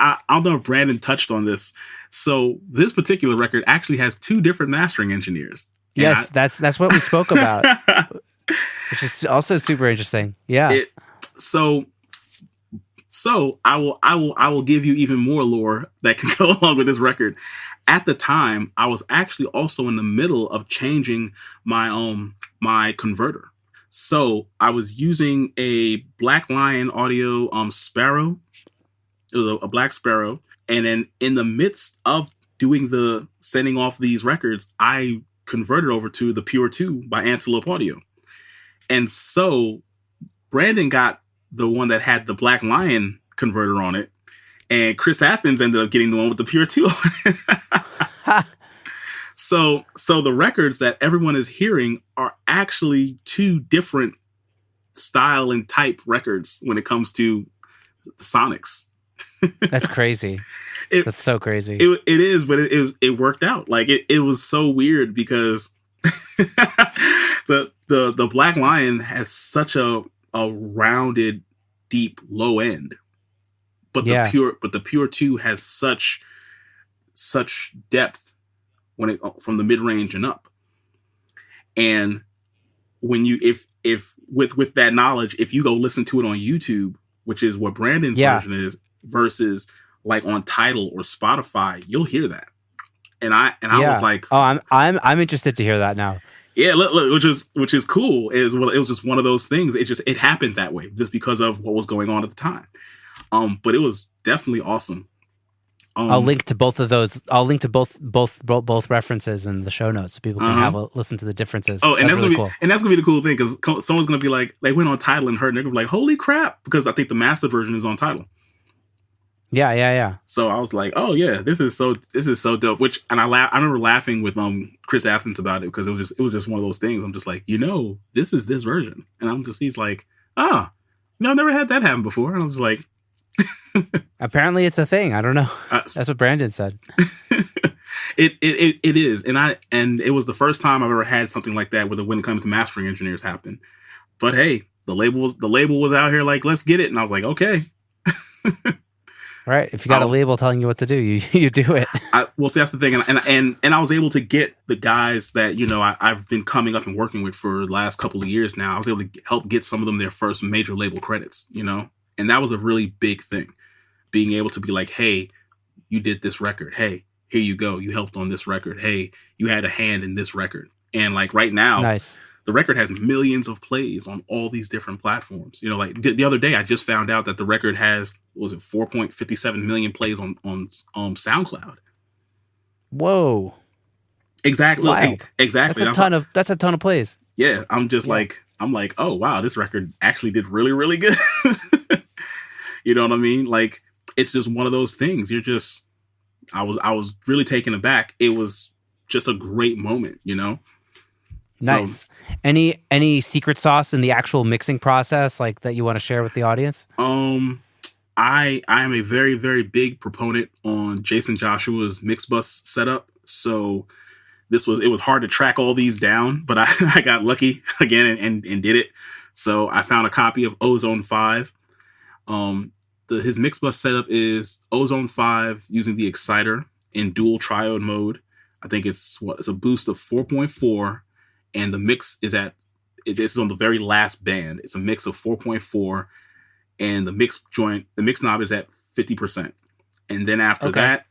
I don't know if Brandon touched on this. So this particular record actually has 2 different mastering engineers. Yes, that's what we spoke about, which is also super interesting. Yeah. So I will give you even more lore that can go along with this record. At the time, I was actually also in the middle of changing my converter. So I was using a Black Lion Audio Sparrow. It was a Black Sparrow, and then in the midst of doing the sending off these records, I converted over to the Pure 2 by Antelope Audio. And so Brandon got the one that had the Black Lion converter on it, and Chris Athens ended up getting the one with the Pure 2 on it. So the records that everyone is hearing are actually 2 different style and type records when it comes to the sonics. That's crazy. That's so crazy. It is, but it worked out. Like it was so weird because the Black Lion has such a rounded, deep low end, but the Pure 2 has such depth when it from the mid range and up. And when you if with that knowledge, if you go listen to it on YouTube, which is what Brandon's version is, versus like on Tidal or Spotify, you'll hear that. And I was like, oh, I'm interested to hear that now. Yeah, look, which is cool. It was just one of those things. It happened that way just because of what was going on at the time. But it was definitely awesome. I'll link to both of those. I'll link to both references in the show notes so people can have a listen to the differences. Oh, and that's really gonna cool. And that's gonna be the cool thing because someone's gonna be like, they went on Tidal and heard, and they're gonna be like, "Holy crap!" Because I think the master version is on Tidal. Yeah. So I was like, "Oh yeah, this is so dope." I remember laughing with Chris Athens about it because it was just one of those things. I'm just like, this is this version, and he's like, I've never had that happen before, and I was like. Apparently it's a thing. I don't know. That's what Brandon said. It is, and it was the first time I've ever had something like that when it comes to mastering engineers happen. But hey, the label was out here like, let's get it, and I was like, okay. Right. If you got a label telling you what to do, you do it. Well, see, that's the thing, and I was able to get the guys that I've been coming up and working with for the last couple of years now. I was able to help get some of them their first major label credits, and that was a really big thing. Being able to be like, hey, you did this record. Hey, here you go. You helped on this record. Hey, you had a hand in this record. And like right now, nice. The record has millions of plays on all these different platforms. Like the other day, I just found out that the record has, 4.57 million plays on SoundCloud. Whoa. Exactly. Wild. Exactly. That's a ton of plays. Yeah. I'm like, oh wow, this record actually did really, really good. You know what I mean? Like, it's just one of those things. I was really taken aback. It was just a great moment, Nice. So, any secret sauce in the actual mixing process, like that you want to share with the audience? I am a very, very big proponent on Jason Joshua's mix bus setup. So it was hard to track all these down, but I got lucky again and did it. So I found a copy of Ozone 5. His mix bus setup is Ozone 5 using the exciter in dual triode mode. I think it's a boost of 4.4, and the mix is this is on the very last band. It's a mix of 4.4, and the mix knob is at 50%. And then after that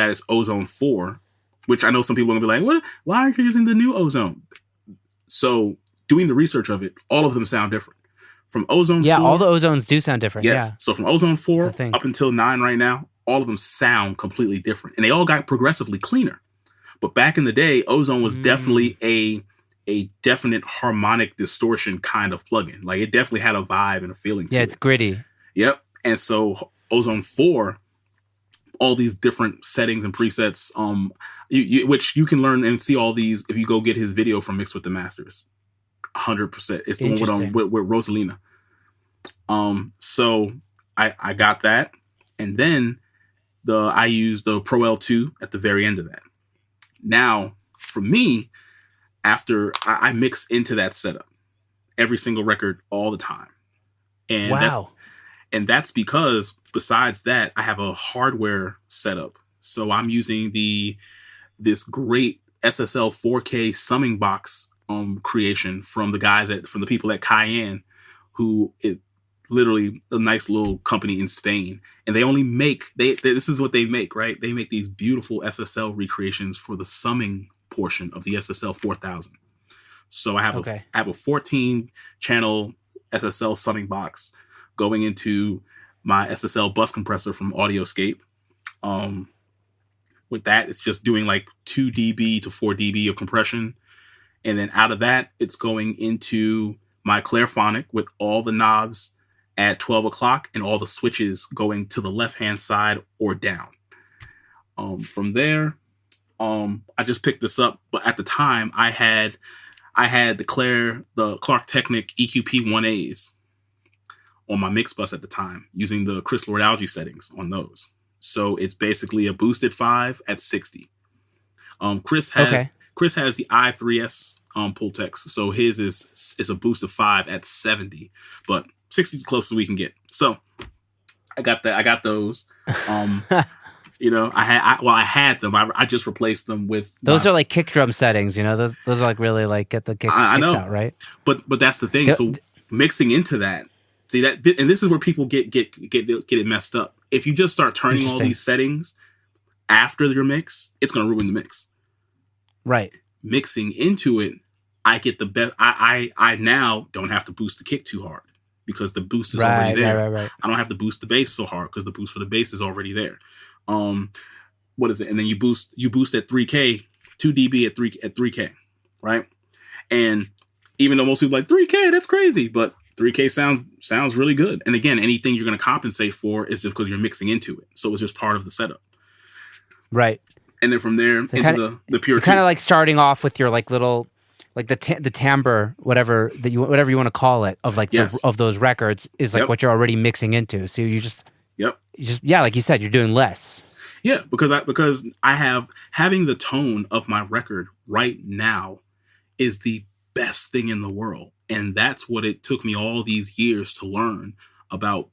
is Ozone 4, which I know some people are gonna be like, "What? Why aren't you using the new Ozone?" So doing the research of it, all of them sound different. From Ozone 4... all the Ozones do sound different. Yes. Yeah. So from Ozone 4 up until 9 right now, all of them sound completely different. And they all got progressively cleaner. But back in the day, Ozone was definitely a definite harmonic distortion kind of plugin. Like, it definitely had a vibe and a feeling to it. Yeah, it's gritty. Yep. And so Ozone 4, all these different settings and presets, which you can learn and see all these if you go get his video from Mix with the Masters. 100%. It's the one with Rosalina. So I got that, and then I used the Pro L2 at the very end of that. Now, for me, after I mix into that setup every single record all the time, and wow, And that's because besides that, I have a hardware setup. So I'm using this great SSL 4K summing box creation from the people at Cayenne, who it literally a nice little company in Spain, and they only make this is what they make, right? They make these beautiful SSL recreations for the summing portion of the SSL 4000. So I have a 14 channel SSL summing box going into my SSL bus compressor from Audioscape. With that, it's just doing like 2 dB to 4 dB of compression. And then out of that, it's going into my Clairphonic with all the knobs at 12 o'clock and all the switches going to the left-hand side or down. From there, I just picked this up, but at the time I had the Clark Technic EQP1As on my mix bus at the time, using the Chris Lord-Alge settings on those. So it's basically a boosted 5 at 60. Chris has the i3S Pultex, so his is a boost of 5 at 70, but 60 is the closest we can get. So I got that. I got those. I had them. I just replaced them with those are like kick drum settings. Those are like really like get the kicks out, right? But that's the thing. So mixing into that, see that, and this is where people get it messed up. If you just start turning all these settings after your mix, it's going to ruin the mix. Right. Mixing into it, I get the best. I now don't have to boost the kick too hard because the boost is already there. Right. I don't have to boost the bass so hard because the boost for the bass is already there. What is it? And then you boost at 3K, 2 dB at 3K, right? And even though most people are like 3K, that's crazy, but 3K sounds really good. And again, anything you're going to compensate for is just because you're mixing into it. So it's just part of the setup. Right. And then from there so into the pure. Kind of like starting off with your like little, like the timbre, whatever you want to call it, of like of those records is like what you're already mixing into. So you just like you said, you're doing less. Yeah, because having the tone of my record right now is the best thing in the world. And that's what it took me all these years to learn about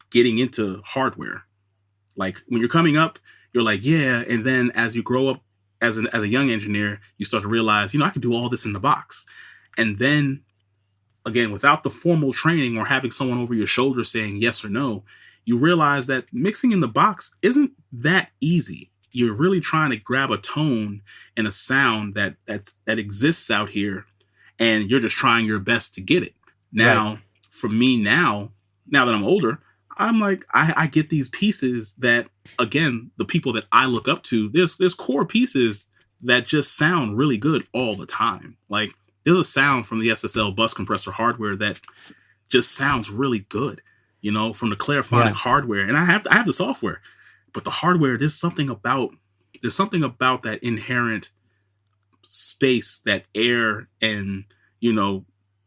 getting into hardware. Like when you're coming up, you're like, yeah. And then as you grow up as a young engineer, you start to realize, I can do all this in the box. And then again, without the formal training or having someone over your shoulder saying yes or no, you realize that mixing in the box isn't that easy. You're really trying to grab a tone and a sound that exists out here, and you're just trying your best to get it. Now, for me now that I'm older, I'm like, I get these pieces that, again, the people that I look up to, there's core pieces that just sound really good all the time. Like there's a sound from the SSL bus compressor hardware that just sounds really good, from the Clairphonic hardware. And I have the software, but the hardware, there's something about that inherent space, that air and,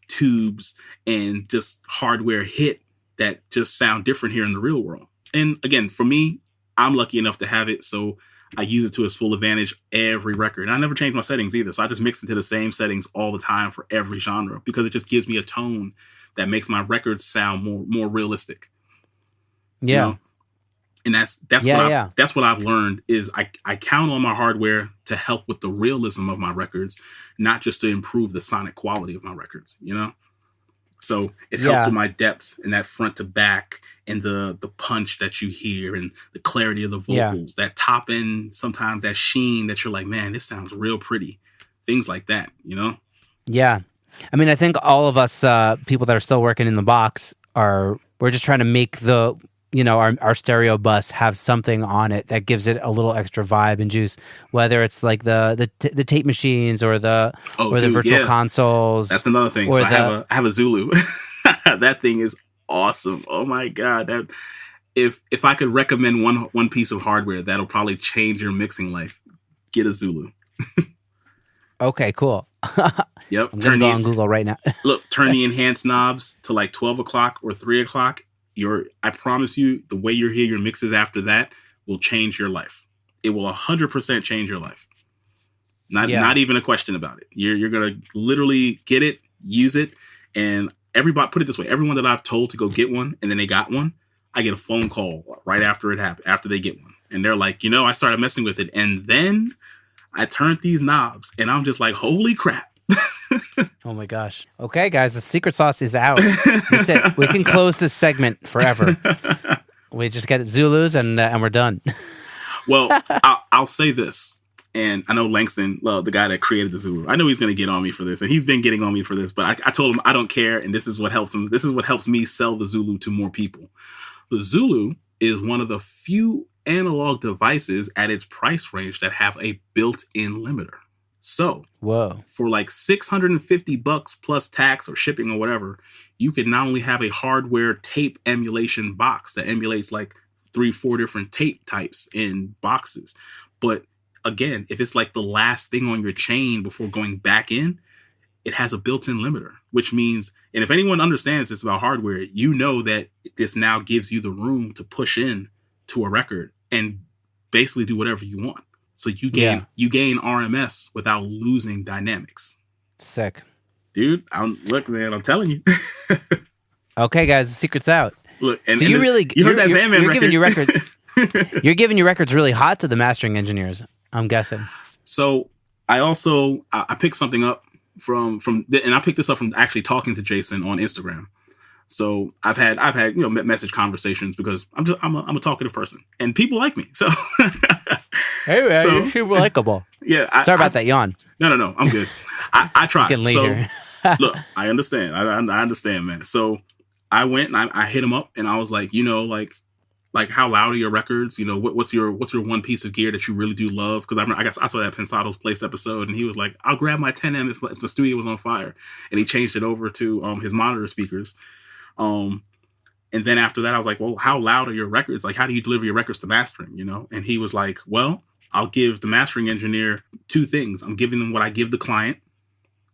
tubes and just hardware hit that just sound different here in the real world. And again, for me, I'm lucky enough to have it, so I use it to its full advantage every record. And I never change my settings either, so I just mix into the same settings all the time for every genre because it just gives me a tone that makes my records sound more realistic. Yeah. And that's what I've learned is I count on my hardware to help with the realism of my records, not just to improve the sonic quality of my records, So it helps with my depth and that front to back and the punch that you hear and the clarity of the vocals, that top end, sometimes that sheen that you're like, man, this sounds real pretty. Things like that, Yeah. I mean, I think all of us people that are still working in the box we're just trying to make our stereo bus have something on it that gives it a little extra vibe and juice, whether it's like the tape machines or the virtual consoles. That's another thing. So I have a Zulu. That thing is awesome. Oh my God. That if I could recommend one piece of hardware that'll probably change your mixing life, get a Zulu. Okay, cool. Yep. I'm gonna go on Google right now. Look, turn the enhanced knobs to like 12 o'clock or 3 o'clock. I promise you, the way you hear your mixes after that will change your life. It will 100% change your life. Not even a question about it. You're gonna literally get it, use it, and everybody, put it this way, everyone that I've told to go get one and then they got one, I get a phone call right after it happened, after they get one. And they're like, I started messing with it. And then I turned these knobs and I'm just like, holy crap. Oh my gosh. Okay, guys, the secret sauce is out. That's it. We can close this segment forever. We just get Zulus and we're done. Well, I'll say this. And I know Langston, the guy that created the Zulu, I know he's going to get on me for this, and he's been getting on me for this, but I told him I don't care, and this is what helps him. This is what helps me sell the Zulu to more people. The Zulu is one of the few analog devices at its price range that have a built-in limiter. So, whoa, for like $650 plus tax or shipping or whatever, you can not only have a hardware tape emulation box that emulates like 3-4 different tape types in boxes, but again, if it's like the last thing on your chain before going back in, it has a built-in limiter, which means, and if anyone understands this about hardware, you know that this now gives you the room to push in to a record and basically do whatever you want. So you gain RMS without losing dynamics. Sick. Dude, look, man, I'm telling you. Okay, guys, the secret's out. Look, and so you heard that Xanman record. Giving your records. You're giving your records really hot to the mastering engineers, I'm guessing. So I picked something up from and I picked this up from actually talking to Jason on Instagram. So I've had message conversations because I'm a talkative person and people like me. So hey man, you're super likable. Yeah, sorry about that yawn. No, I'm good. I tried. It's getting later. Look, I understand. I understand, man. So I went and I hit him up and I was like, like how loud are your records? What's your one piece of gear that you really do love? Because I saw that Pensado's Place episode, and he was like, "I'll grab my 10M if the studio was on fire," and he changed it over to his monitor speakers. And then after that, I was like, "Well, how loud are your records? Like, how do you deliver your records to mastering?" And he was like, "Well, I'll give the mastering engineer two things. I'm giving them what I give the client,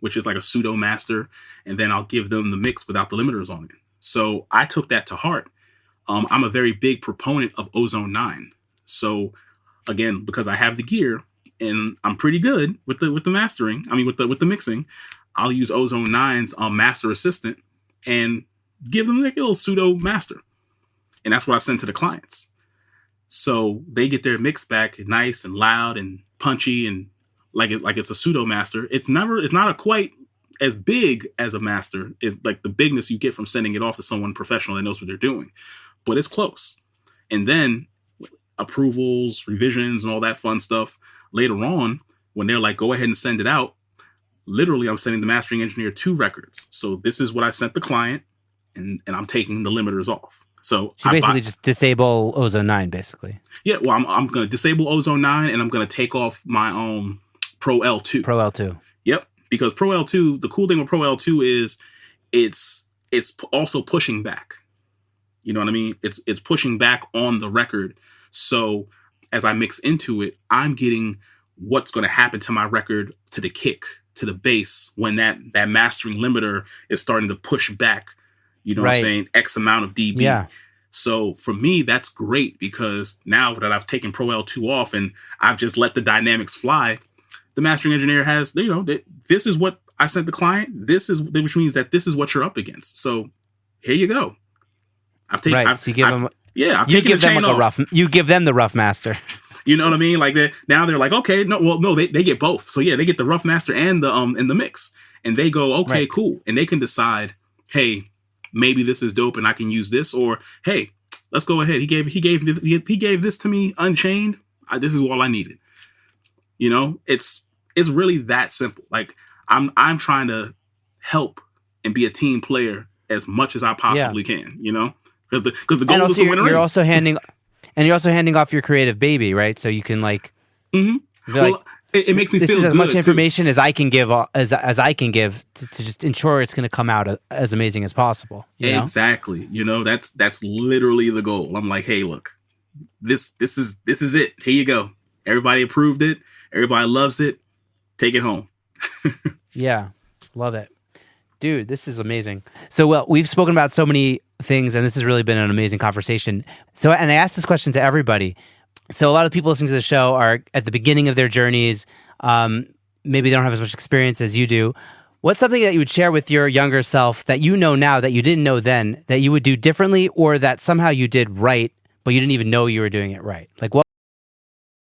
which is like a pseudo master, and then I'll give them the mix without the limiters on it." So I took that to heart. I'm a very big proponent of Ozone 9. So again, because I have the gear and I'm pretty good with the mastering, with the mixing, I'll use Ozone 9's master assistant and give them like a little pseudo master. And that's what I send to the clients. So they get their mix back nice and loud and punchy and like it's a pseudo master. It's not a quite as big as a master. It's like the bigness you get from sending it off to someone professional that knows what they're doing. But it's close. And then approvals, revisions, and all that fun stuff later on, when they're like, go ahead and send it out, literally I'm sending the mastering engineer 2 records. So this is what I sent the client, and I'm taking the limiters off. So you basically just disable Ozone 9, basically. Yeah, well, I'm going to disable Ozone 9, and I'm going to take off my Pro L2. Pro L2. Yep, because Pro L2, the cool thing with Pro L2 is it's also pushing back. You know what I mean? It's pushing back on the record. So as I mix into it, I'm getting what's going to happen to my record, to the kick, to the bass, when that mastering limiter is starting to push back, what I'm saying, X amount of dB. Yeah. So for me, that's great because now that I've taken Pro L2 off and I've just let the dynamics fly, the mastering engineer has, this is what I sent the client. Which means that this is what you're up against. So here you go. So you give them, you give them like you give them the rough master. You know what I mean? Like now they're like, okay, no, they get both. So yeah, they get the rough master and the mix, and they go, okay, cool, and they can decide, hey, maybe this is dope, and I can use this, or hey, let's go ahead. He gave this to me unchained. This is all I needed. It's really that simple. Like I'm trying to help and be a team player as much as I possibly can. Because the goal is to win a ring. You're also handing off your creative baby, right? So you can it makes me feel good. This is as much information as I can give, as I can give to just ensure it's going to come out as amazing as possible. Exactly. That's literally the goal. I'm like, hey, look, this is it. Here you go. Everybody approved it. Everybody loves it. Take it home. Yeah, love it. Dude, this is amazing. So, we've spoken about so many things, and this has really been an amazing conversation. So, and I asked this question to everybody. So, a lot of people listening to the show are at the beginning of their journeys. Maybe they don't have as much experience as you do. What's something that you would share with your younger self that you know now that you didn't know then that you would do differently, or that somehow you did right, but you didn't even know you were doing it right? Like, what